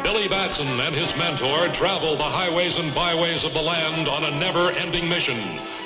Billy Batson and his mentor travel the highways and byways of the land on a never-ending mission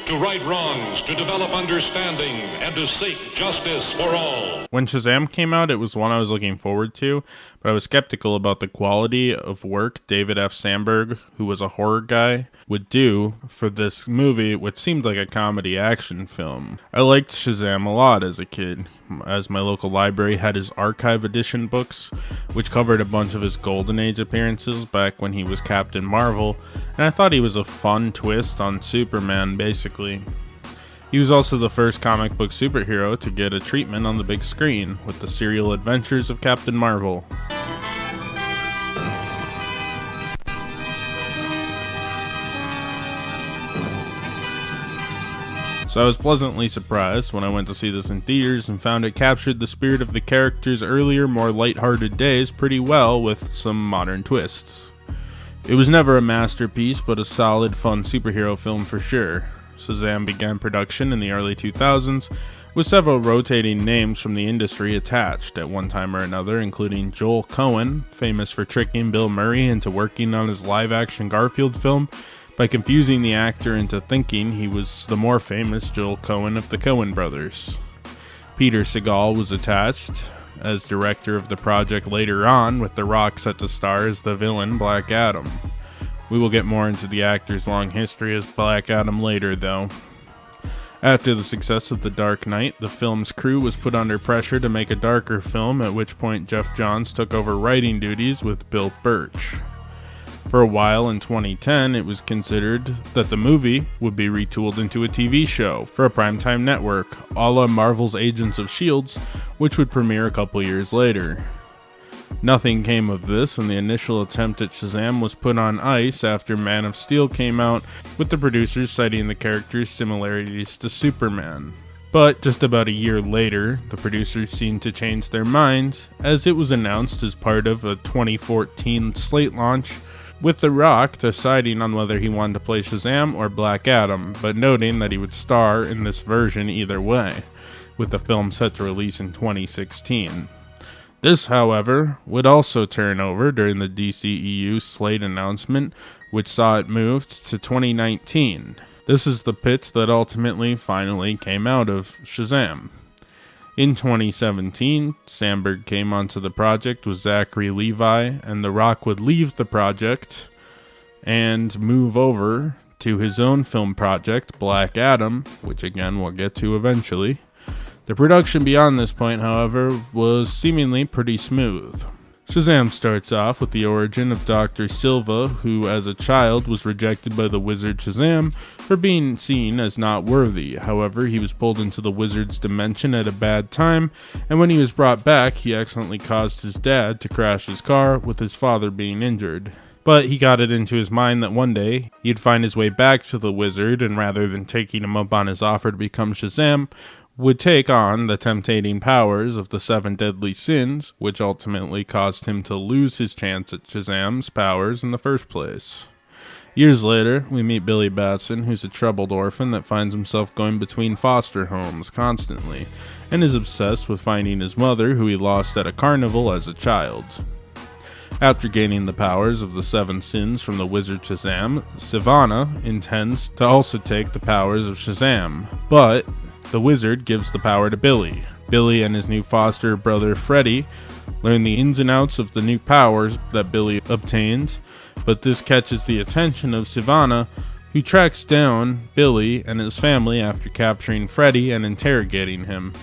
to right wrongs, to develop understanding, and to seek justice for all. When Shazam came out, it was one I was looking forward to, but I was skeptical about the quality of work David F. Sandberg, who was a horror guy, would do for this movie, which seemed like a comedy action film. I liked Shazam a lot as a kid, as my local library had his archive edition books, which covered a bunch of his Golden Age appearances back when he was Captain Marvel, and I thought he was a fun twist on Superman, basically. He was also the first comic book superhero to get a treatment on the big screen with the serial adventures of Captain Marvel. So I was pleasantly surprised when I went to see this in theaters and found it captured the spirit of the character's earlier, more lighthearted days pretty well with some modern twists. It was never a masterpiece, but a solid, fun superhero film for sure. Shazam began production in the early 2000s, with several rotating names from the industry attached at one time or another, including Joel Cohen, famous for tricking Bill Murray into working on his live-action Garfield film by confusing the actor into thinking he was the more famous Joel Cohen of the Coen brothers. Peter Segal was attached as director of the project later on, with The Rock set to star as the villain Black Adam. We will get more into the actor's long history as Black Adam later, though. After the success of The Dark Knight, the film's crew was put under pressure to make a darker film, at which point Geoff Johns took over writing duties with Bill Birch. For a while in 2010, it was considered that the movie would be retooled into a TV show for a primetime network, a la Marvel's Agents of S.H.I.E.L.D., which would premiere a couple years later. Nothing came of this, and the initial attempt at Shazam was put on ice after Man of Steel came out, with the producers citing the character's similarities to Superman. But just about a year later, the producers seemed to change their minds, as it was announced as part of a 2014 slate launch, with The Rock deciding on whether he wanted to play Shazam or Black Adam, but noting that he would star in this version either way, with the film set to release in 2016. This, however, would also turn over during the DCEU slate announcement, which saw it moved to 2019. This is the pitch that ultimately finally came out of Shazam. In 2017, Sandberg came onto the project with Zachary Levi, and The Rock would leave the project and move over to his own film project, Black Adam, which again we'll get to eventually. The production beyond this point, however, was seemingly pretty smooth. Shazam starts off with the origin of Dr. Silva, who as a child was rejected by the wizard Shazam for being seen as not worthy. However, he was pulled into the wizard's dimension at a bad time, and when he was brought back, he accidentally caused his dad to crash his car, with his father being injured. But he got it into his mind that one day he'd find his way back to the wizard, and rather than taking him up on his offer to become Shazam, would take on the temptating powers of the 7 deadly sins, which ultimately caused him to lose his chance at Shazam's powers in the first place. Years later, we meet Billy Batson, who's a troubled orphan that finds himself going between foster homes constantly, and is obsessed with finding his mother, who he lost at a carnival as a child. After gaining the powers of the 7 sins from the wizard Shazam, Sivana intends to also take the powers of Shazam, but the wizard gives the power to Billy. Billy and his new foster brother Freddy learn the ins and outs of the new powers that Billy obtained, but this catches the attention of Sivana, who tracks down Billy and his family after capturing Freddy and interrogating him.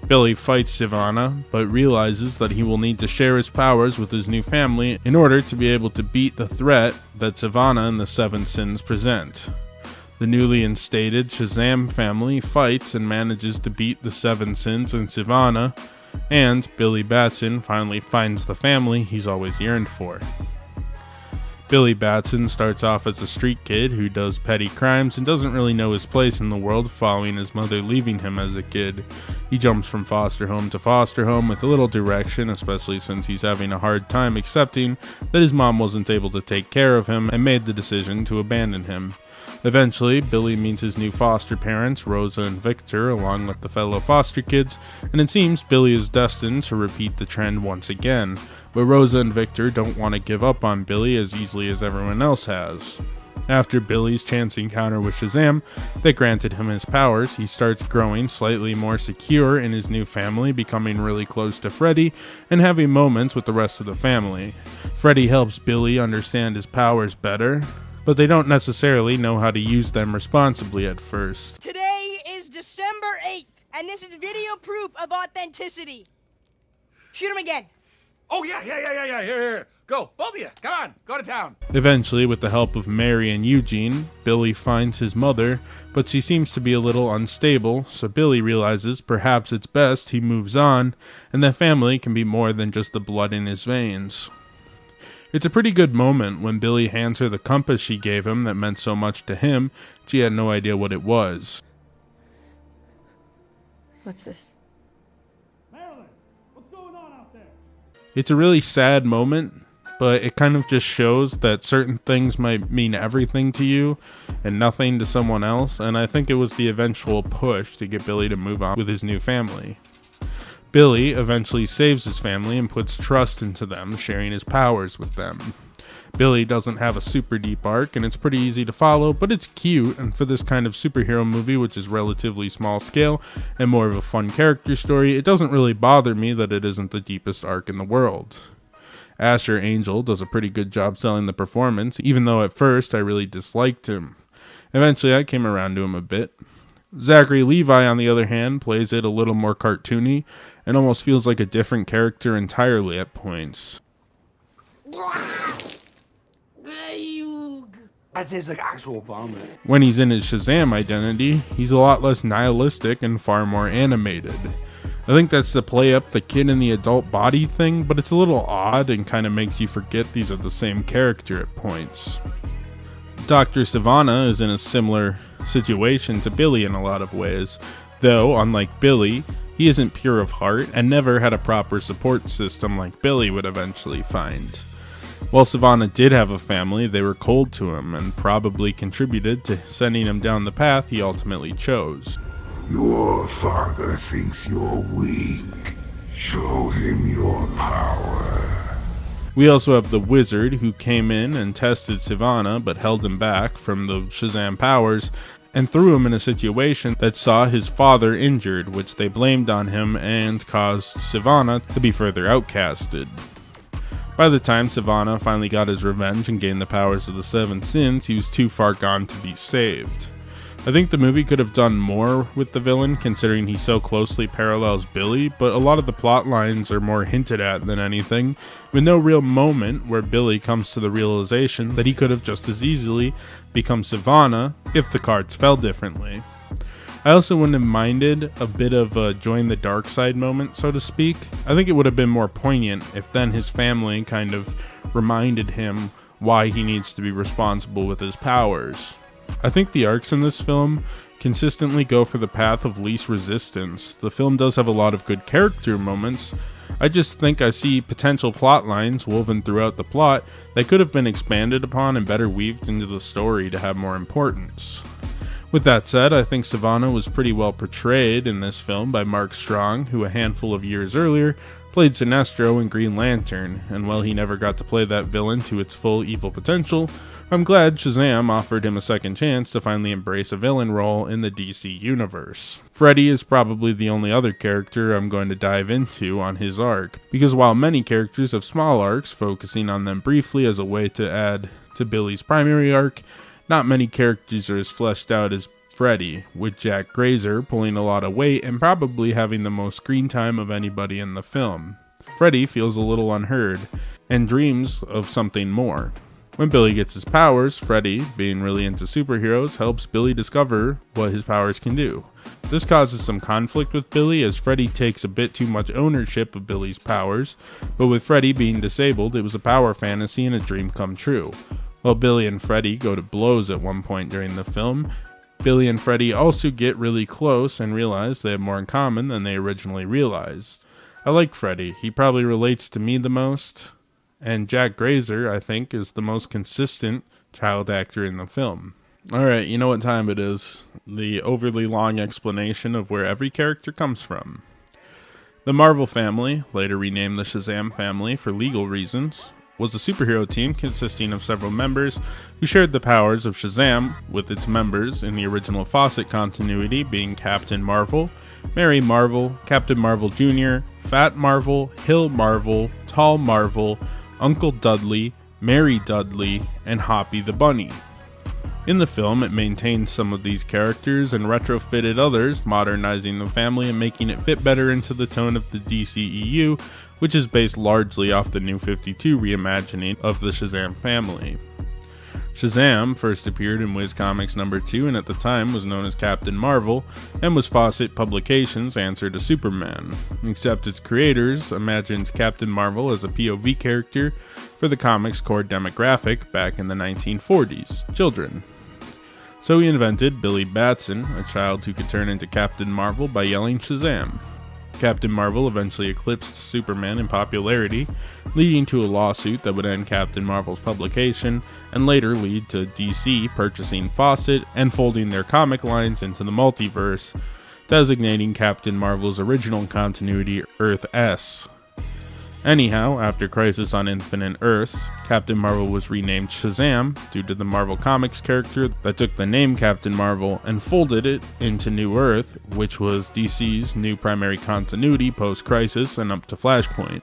Billy fights Sivana, but realizes that he will need to share his powers with his new family in order to be able to beat the threat that Sivana and the 7 sins present. The newly instated Shazam family fights and manages to beat the 7 sins and Sivana, and Billy Batson finally finds the family he's always yearned for. Billy Batson starts off as a street kid who does petty crimes and doesn't really know his place in the world following his mother leaving him as a kid. He jumps from foster home to foster home with a little direction, especially since he's having a hard time accepting that his mom wasn't able to take care of him and made the decision to abandon him. Eventually, Billy meets his new foster parents, Rosa and Victor, along with the fellow foster kids, and it seems Billy is destined to repeat the trend once again, but Rosa and Victor don't want to give up on Billy as easily as everyone else has. After Billy's chance encounter with Shazam that granted him his powers, he starts growing slightly more secure in his new family, becoming really close to Freddy, and having moments with the rest of the family. Freddy helps Billy understand his powers better, but they don't necessarily know how to use them responsibly at first. Today is December 8th, and this is video proof of authenticity. Shoot him again. Oh, yeah, here. Go, both of you, come on, go to town. Eventually, with the help of Mary and Eugene, Billy finds his mother, but she seems to be a little unstable, so Billy realizes perhaps it's best he moves on, and that family can be more than just the blood in his veins. It's a pretty good moment when Billy hands her the compass she gave him that meant so much to him. She had no idea what it was. What's this? Marilyn, what's going on out there? It's a really sad moment, but it kind of just shows that certain things might mean everything to you and nothing to someone else, and I think it was the eventual push to get Billy to move on with his new family. Billy eventually saves his family and puts trust into them, sharing his powers with them. Billy doesn't have a super deep arc, and it's pretty easy to follow, but it's cute, and for this kind of superhero movie, which is relatively small scale and more of a fun character story, it doesn't really bother me that it isn't the deepest arc in the world. Asher Angel does a pretty good job selling the performance, even though at first I really disliked him. Eventually I came around to him a bit. Zachary Levi, on the other hand, plays it a little more cartoony and almost feels like a different character entirely at points. That tastes like actual vomit. When he's in his Shazam identity, he's a lot less nihilistic and far more animated. I think that's to play up the kid in the adult body thing, but it's a little odd and kind of makes you forget these are the same character at points. Dr. Savannah is in a similar situation to Billy in a lot of ways, though, unlike Billy, he isn't pure of heart and never had a proper support system like Billy would eventually find. While Savannah did have a family, they were cold to him and probably contributed to sending him down the path he ultimately chose. Your father thinks you're weak. Show him your power. We also have the Wizard, who came in and tested Savannah but held him back from the Shazam powers and threw him in a situation that saw his father injured, which they blamed on him and caused Savannah to be further outcasted. By the time Savannah finally got his revenge and gained the powers of the Seven Sins, he was too far gone to be saved. I think the movie could have done more with the villain, considering he so closely parallels Billy, but a lot of the plot lines are more hinted at than anything, with no real moment where Billy comes to the realization that he could have just as easily become Savannah if the cards fell differently. I also wouldn't have minded a bit of a join the dark side moment, so to speak. I think it would have been more poignant if then his family kind of reminded him why he needs to be responsible with his powers. I think the arcs in this film consistently go for the path of least resistance. The film does have a lot of good character moments. I just think I see potential plot lines woven throughout the plot that could have been expanded upon and better weaved into the story to have more importance. With that said, I think Savannah was pretty well portrayed in this film by Mark Strong, who a handful of years earlier played Sinestro in Green Lantern, and while he never got to play that villain to its full evil potential, I'm glad Shazam offered him a second chance to finally embrace a villain role in the DC universe. Freddy is probably the only other character I'm going to dive into on his arc, because while many characters have small arcs, focusing on them briefly as a way to add to Billy's primary arc, not many characters are as fleshed out as Freddy, with Jack Grazer pulling a lot of weight and probably having the most screen time of anybody in the film. Freddy feels a little unheard, and dreams of something more. When Billy gets his powers, Freddy, being really into superheroes, helps Billy discover what his powers can do. This causes some conflict with Billy as Freddy takes a bit too much ownership of Billy's powers, but with Freddy being disabled, it was a power fantasy and a dream come true. While Billy and Freddy go to blows at one point during the film, Billy and Freddy also get really close and realize they have more in common than they originally realized. I like Freddy. He probably relates to me the most, and Jack Grazer, I think, is the most consistent child actor in the film. Alright, you know what time it is. The overly long explanation of where every character comes from. The Marvel family, later renamed the Shazam family for legal reasons, was a superhero team consisting of several members who shared the powers of Shazam, with its members in the original Fawcett continuity being Captain Marvel, Mary Marvel, Captain Marvel Jr., Fat Marvel, Hill Marvel, Tall Marvel, Uncle Dudley, Mary Dudley, and Hoppy the Bunny. In the film, it maintained some of these characters and retrofitted others, modernizing the family and making it fit better into the tone of the DCEU, which is based largely off the New 52 reimagining of the Shazam family. Shazam first appeared in Whiz Comics number 2 and at the time was known as Captain Marvel and was Fawcett Publications' answer to Superman, except its creators imagined Captain Marvel as a POV character for the comic's core demographic back in the 1940s, children. So he invented Billy Batson, a child who could turn into Captain Marvel by yelling Shazam. Captain Marvel eventually eclipsed Superman in popularity, leading to a lawsuit that would end Captain Marvel's publication, and later lead to DC purchasing Fawcett and folding their comic lines into the multiverse, designating Captain Marvel's original continuity Earth S. Anyhow, after Crisis on Infinite Earths, Captain Marvel was renamed Shazam due to the Marvel Comics character that took the name Captain Marvel and folded it into New Earth, which was DC's new primary continuity post-Crisis and up to Flashpoint.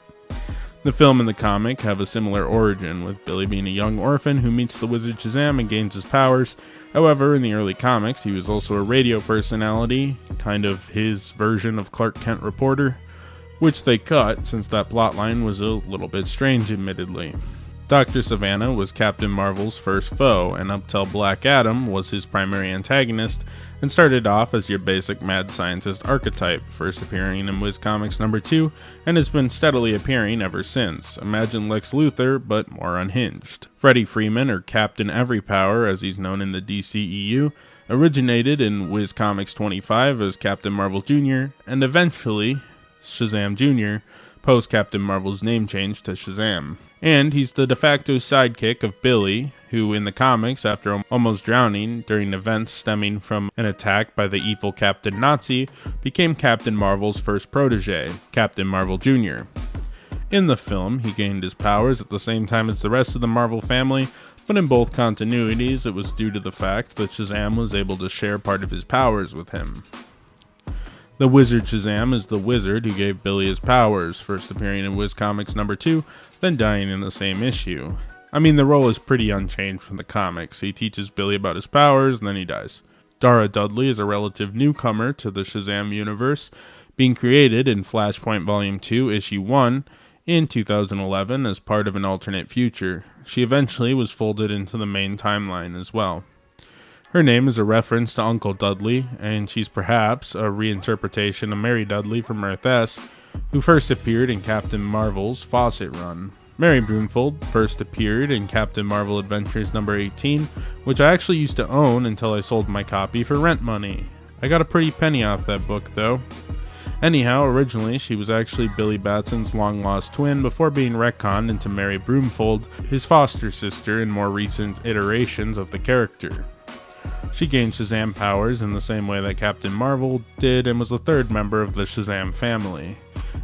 The film and the comic have a similar origin, with Billy being a young orphan who meets the wizard Shazam and gains his powers. However, in the early comics, he was also a radio personality, kind of his version of Clark Kent reporter, which they cut since that plotline was a little bit strange, admittedly. Dr. Savannah was Captain Marvel's first foe, and up till Black Adam was his primary antagonist, and started off as your basic mad scientist archetype, first appearing in Whiz Comics number 2, and has been steadily appearing ever since. Imagine Lex Luthor, but more unhinged. Freddie Freeman, or Captain Everypower as he's known in the DCEU, originated in Whiz Comics 25 as Captain Marvel Jr., and eventually Shazam Jr., post Captain Marvel's name change to Shazam. And he's the de facto sidekick of Billy, who in the comics, after almost drowning during events stemming from an attack by the evil Captain Nazi, became Captain Marvel's first protege, Captain Marvel Jr. In the film, he gained his powers at the same time as the rest of the Marvel family, but in both continuities it was due to the fact that Shazam was able to share part of his powers with him. The Wizard Shazam is the wizard who gave Billy his powers, first appearing in Whiz Comics number 2, then dying in the same issue. I mean, the role is pretty unchanged from the comics. He teaches Billy about his powers, and then he dies. Dara Dudley is a relative newcomer to the Shazam universe, being created in Flashpoint Volume 2, Issue 1, in 2011 as part of an alternate future. She eventually was folded into the main timeline as well. Her name is a reference to Uncle Dudley, and she's perhaps a reinterpretation of Mary Dudley from Earth S, who first appeared in Captain Marvel's Fawcett run. Mary Broomfold first appeared in Captain Marvel Adventures number 18, which I actually used to own until I sold my copy for rent money. I got a pretty penny off that book, though. Anyhow, originally she was actually Billy Batson's long-lost twin before being retconned into Mary Broomfold, his foster sister in more recent iterations of the character. She gained Shazam powers in the same way that Captain Marvel did and was the third member of the Shazam family.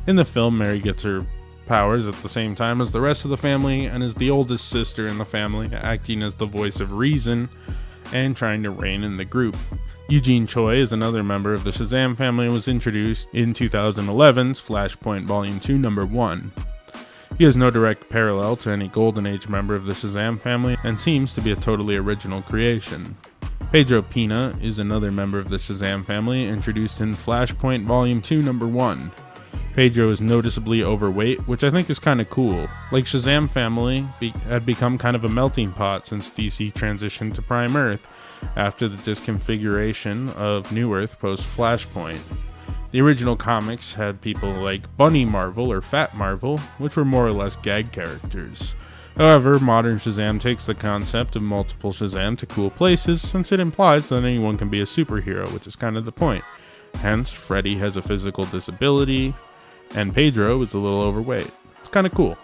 In the film, Mary gets her powers at the same time as the rest of the family and is the oldest sister in the family, acting as the voice of reason and trying to rein in the group. Eugene Choi is another member of the Shazam family and was introduced in 2011's Flashpoint Volume 2, Number 1. He has no direct parallel to any Golden Age member of the Shazam family and seems to be a totally original creation. Pedro Pina is another member of the Shazam family, introduced in Flashpoint Volume 2, Number 1. Pedro is noticeably overweight, which I think is kind of cool. Like Shazam family had become kind of a melting pot since DC transitioned to Prime Earth after the disconfiguration of New Earth post-Flashpoint. The original comics had people like Bunny Marvel or Fat Marvel, which were more or less gag characters. However, modern Shazam takes the concept of multiple Shazam to cool places, since it implies that anyone can be a superhero, which is kind of the point. Hence, Freddy has a physical disability, and Pedro is a little overweight. It's kind of cool.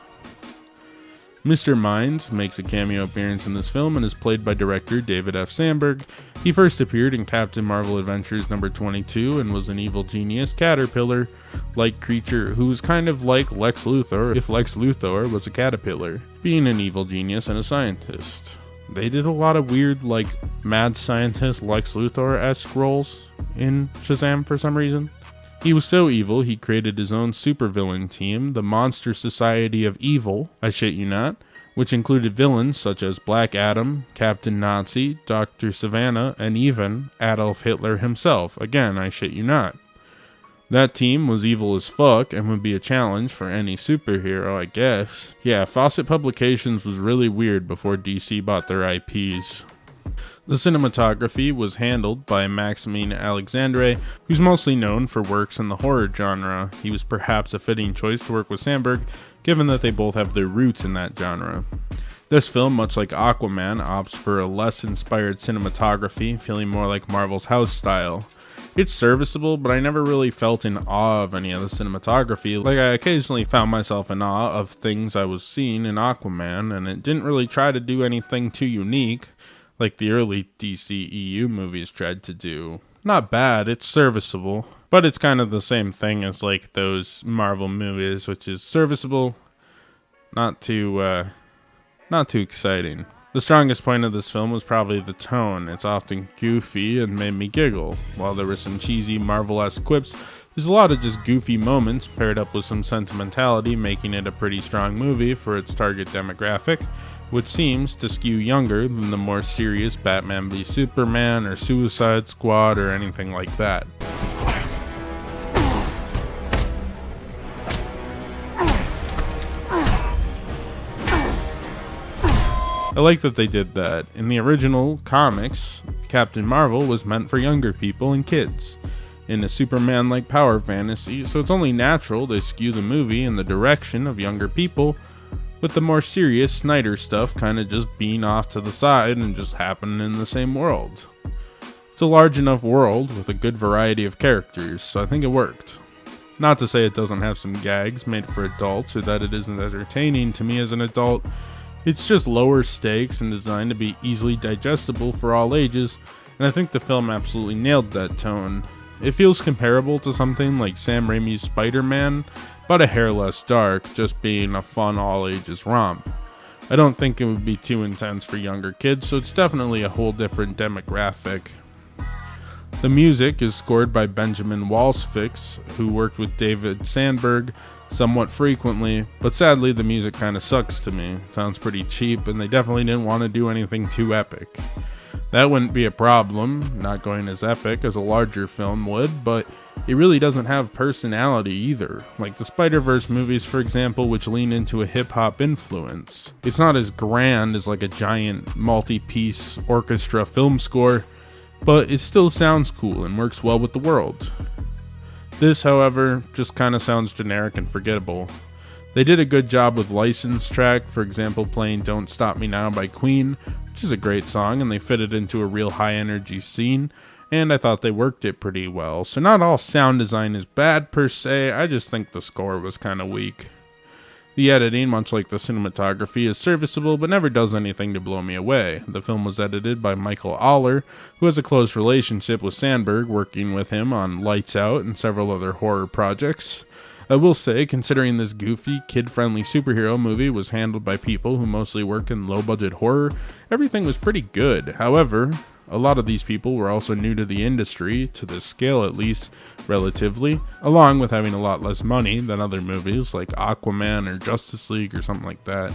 Mr. Mind makes a cameo appearance in this film and is played by director David F. Sandberg. He first appeared in Captain Marvel Adventures number 22 and was an evil genius caterpillar-like creature who was kind of like Lex Luthor if Lex Luthor was a caterpillar, being an evil genius and a scientist. They did a lot of weird, like, mad scientist Lex Luthor-esque roles in Shazam for some reason. He was so evil, he created his own supervillain team, the Monster Society of Evil, I shit you not, which included villains such as Black Adam, Captain Nazi, Dr. Savannah, and even Adolf Hitler himself. Again, I shit you not. That team was evil as fuck and would be a challenge for any superhero, I guess. Yeah, Fawcett Publications was really weird before DC bought their IPs. The cinematography was handled by Maximine Alexandre, who's mostly known for works in the horror genre. He was perhaps a fitting choice to work with Sandberg, given that they both have their roots in that genre. This film, much like Aquaman, opts for a less inspired cinematography, feeling more like Marvel's house style. It's serviceable, but I never really felt in awe of any of the cinematography. Like, I occasionally found myself in awe of things I was seeing in Aquaman, and it didn't really try to do anything too unique, like the early DCEU movies tried to do. Not bad, it's serviceable, but it's kind of the same thing as like those Marvel movies, which is serviceable, not too exciting. The strongest point of this film was probably the tone. It's often goofy and made me giggle. While there were some cheesy Marvel-esque quips, there's a lot of just goofy moments paired up with some sentimentality, making it a pretty strong movie for its target demographic, which seems to skew younger than the more serious Batman v Superman or Suicide Squad or anything like that. I like that they did that. In the original comics, Captain Marvel was meant for younger people and kids, in a Superman-like power fantasy, so it's only natural they skew the movie in the direction of younger people, with the more serious Snyder stuff kind of just being off to the side and just happening in the same world. It's a large enough world with a good variety of characters, so I think it worked. Not to say it doesn't have some gags made for adults or that it isn't entertaining to me as an adult. It's just lower stakes and designed to be easily digestible for all ages, and I think the film absolutely nailed that tone. It feels comparable to something like Sam Raimi's Spider-Man, but a hair less dark, just being a fun all-ages romp. I don't think it would be too intense for younger kids, so it's definitely a whole different demographic. The music is scored by Benjamin Walsfix, who worked with David Sandberg somewhat frequently, but sadly the music kind of sucks to me. It sounds pretty cheap, and they definitely didn't want to do anything too epic. That wouldn't be a problem, not going as epic as a larger film would, but it really doesn't have personality either, like the Spider-Verse movies, for example, which lean into a hip-hop influence. It's not as grand as like a giant multi-piece orchestra film score, but it still sounds cool and works well with the world. This, however, just kind of sounds generic and forgettable. They did a good job with licensed track, for example playing Don't Stop Me Now by Quinn, which is a great song, and they fit it into a real high-energy scene, and I thought they worked it pretty well. So not all sound design is bad per se, I just think the score was kind of weak. The editing, much like the cinematography, is serviceable but never does anything to blow me away. The film was edited by Michael Aller, who has a close relationship with Sandberg, working with him on Lights Out and several other horror projects. I will say, considering this goofy, kid-friendly superhero movie was handled by people who mostly work in low-budget horror, everything was pretty good. However, a lot of these people were also new to the industry, to this scale at least, relatively, along with having a lot less money than other movies like Aquaman or Justice League or something like that.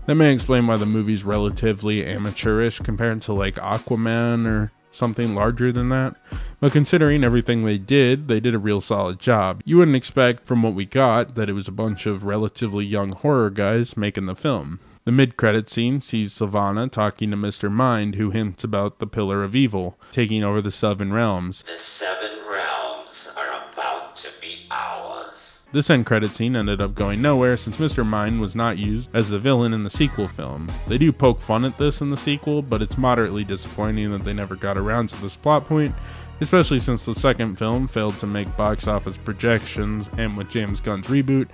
That may explain why the movie's relatively amateurish compared to like Aquaman or something larger than that. But considering everything they did a real solid job. You wouldn't expect from what we got that it was a bunch of relatively young horror guys making the film. The mid-credit scene sees Sylvana talking to Mr. Mind, who hints about the Pillar of Evil, taking over the 7 realms. The 7 realms are about to be ours. This end credit scene ended up going nowhere since Mr. Mind was not used as the villain in the sequel film. They do poke fun at this in the sequel, but it's moderately disappointing that they never got around to this plot point, especially since the second film failed to make box office projections, and with James Gunn's reboot,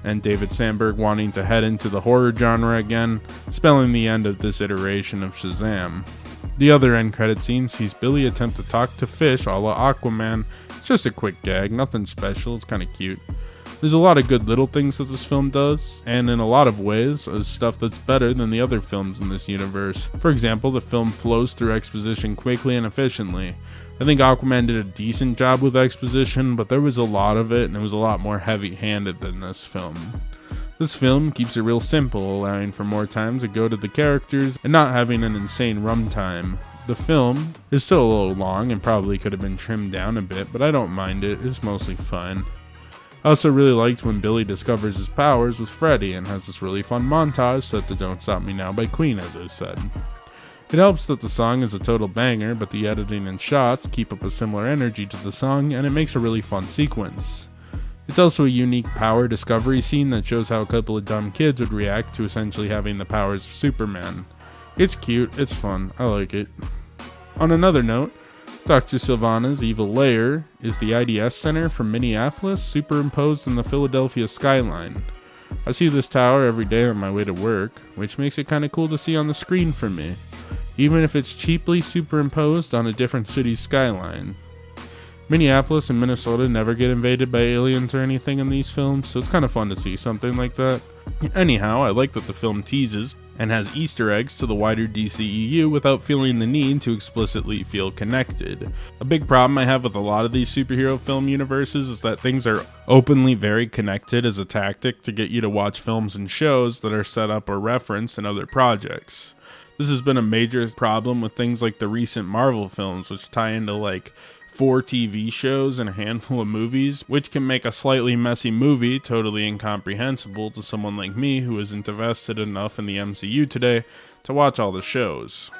and David Sandberg wanting to head into the horror genre again, spelling the end of this iteration of Shazam. The other end credit scene sees Billy attempt to talk to fish a la Aquaman. It's just a quick gag, nothing special, it's kinda cute. There's a lot of good little things that this film does, and in a lot of ways, is stuff that's better than the other films in this universe. For example, the film flows through exposition quickly and efficiently. I think Aquaman did a decent job with exposition, but there was a lot of it, and it was a lot more heavy-handed than this film. This film keeps it real simple, allowing for more time to go to the characters and not having an insane runtime. The film is still a little long and probably could have been trimmed down a bit, but I don't mind it, it's mostly fine. I also really liked when Billy discovers his powers with Freddy and has this really fun montage set to Don't Stop Me Now by Quinn, as I said. It helps that the song is a total banger, but the editing and shots keep up a similar energy to the song, and it makes a really fun sequence. It's also a unique power discovery scene that shows how a couple of dumb kids would react to essentially having the powers of Superman. It's cute, it's fun, I like it. On another note, Dr. Sylvana's evil lair is the IDS Center from Minneapolis, superimposed in the Philadelphia skyline. I see this tower every day on my way to work, which makes it kinda cool to see on the screen for me, even if it's cheaply superimposed on a different city's skyline. Minneapolis and Minnesota never get invaded by aliens or anything in these films, so it's kind of fun to see something like that. Anyhow, I like that the film teases and has Easter eggs to the wider DCEU without feeling the need to explicitly feel connected. A big problem I have with a lot of these superhero film universes is that things are openly very connected as a tactic to get you to watch films and shows that are set up or referenced in other projects. This has been a major problem with things like the recent Marvel films, which tie into like 4 TV shows and a handful of movies, which can make a slightly messy movie totally incomprehensible to someone like me who isn't invested enough in the MCU today to watch all the shows.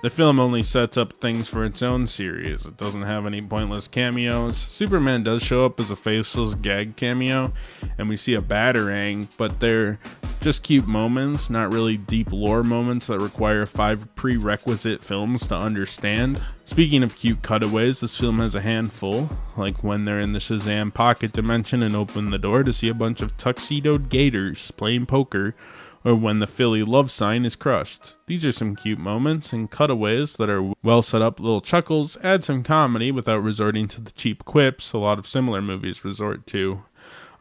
The film only sets up things for its own series. It doesn't have any pointless cameos. Superman does show up as a faceless gag cameo, and we see a Batarang, but they're just cute moments, not really deep lore moments that require 5 prerequisite films to understand. Speaking of cute cutaways, this film has a handful, like when they're in the Shazam pocket dimension and open the door to see a bunch of tuxedoed gators playing poker, or when the Philly love sign is crushed. These are some cute moments and cutaways that are well set up little chuckles, add some comedy without resorting to the cheap quips a lot of similar movies resort to.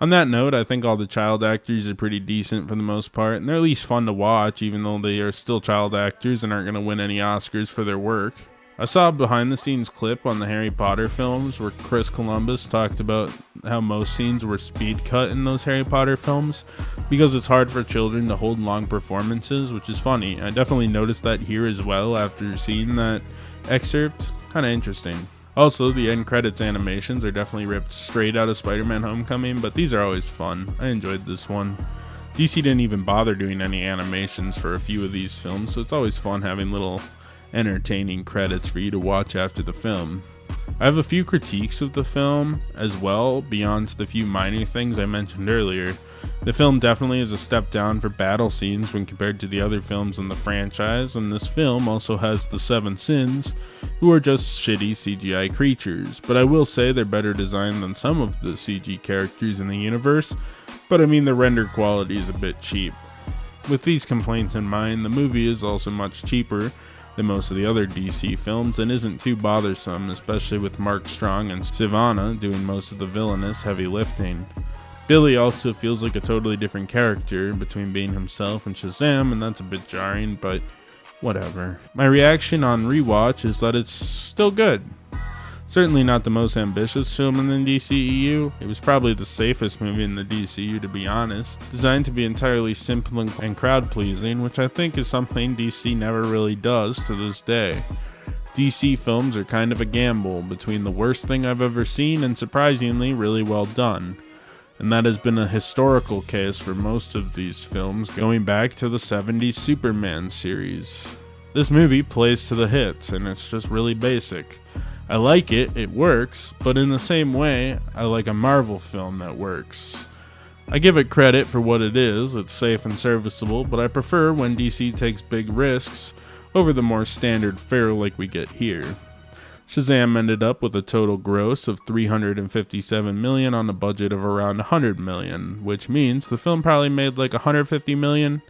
On that note, I think all the child actors are pretty decent for the most part, and they're at least fun to watch even though they are still child actors and aren't going to win any Oscars for their work. I saw a behind the scenes clip on the Harry Potter films where Chris Columbus talked about how most scenes were speed cut in those Harry Potter films because it's hard for children to hold long performances, which is funny. I definitely noticed that here as well after seeing that excerpt. Kinda interesting. Also, the end credits animations are definitely ripped straight out of Spider-Man Homecoming, but these are always fun. I enjoyed this one. DC didn't even bother doing any animations for a few of these films, so it's always fun having little entertaining credits for you to watch after the film. I have a few critiques of the film as well, beyond the few minor things I mentioned earlier. The film definitely is a step down for battle scenes when compared to the other films in the franchise, and this film also has the 7 Sins, who are just shitty CGI creatures, but I will say they're better designed than some of the CG characters in the universe, but I mean the render quality is a bit cheap. With these complaints in mind, the movie is also much cheaper than most of the other DC films and isn't too bothersome, especially with Mark Strong and Sivana doing most of the villainous heavy lifting. Billy also feels like a totally different character between being himself and Shazam, and that's a bit jarring, but whatever. My reaction on rewatch is that it's still good. Certainly not the most ambitious film in the DCEU. It was probably the safest movie in the DCU, to be honest. Designed to be entirely simple and crowd-pleasing, which I think is something DC never really does to this day. DC films are kind of a gamble between the worst thing I've ever seen and surprisingly really well done. And that has been a historical case for most of these films going back to the 70s Superman series. This movie plays to the hits, and it's just really basic. I like it, it works, but in the same way, I like a Marvel film that works. I give it credit for what it is, it's safe and serviceable, but I prefer when DC takes big risks over the more standard fare like we get here. Shazam ended up with a total gross of $357 million on a budget of around $100 million, which means the film probably made like $150 million.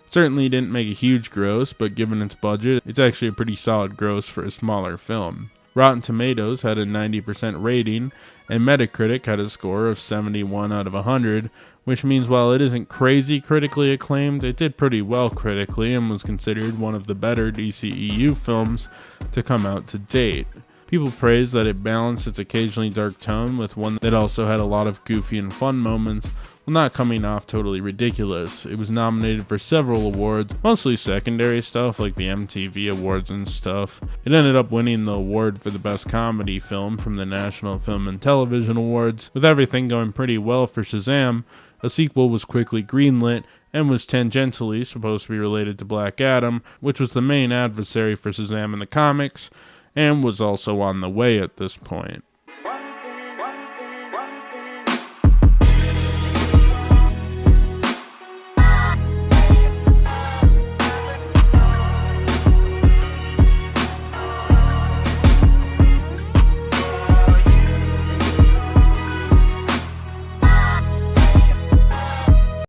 It certainly didn't make a huge gross, but given its budget, it's actually a pretty solid gross for a smaller film. Rotten Tomatoes had a 90% rating, and Metacritic had a score of 71 out of 100, which means while it isn't crazy critically acclaimed, it did pretty well critically and was considered one of the better DCEU films to come out to date. People praised that it balanced its occasionally dark tone with one that also had a lot of goofy and fun moments, while not coming off totally ridiculous. It was nominated for several awards, mostly secondary stuff like the MTV Awards and stuff. It ended up winning the award for the best comedy film from the National Film and Television Awards. With everything going pretty well for Shazam, a sequel was quickly greenlit and was tangentially supposed to be related to Black Adam, which was the main adversary for Shazam in the comics, and was also on the way at this point.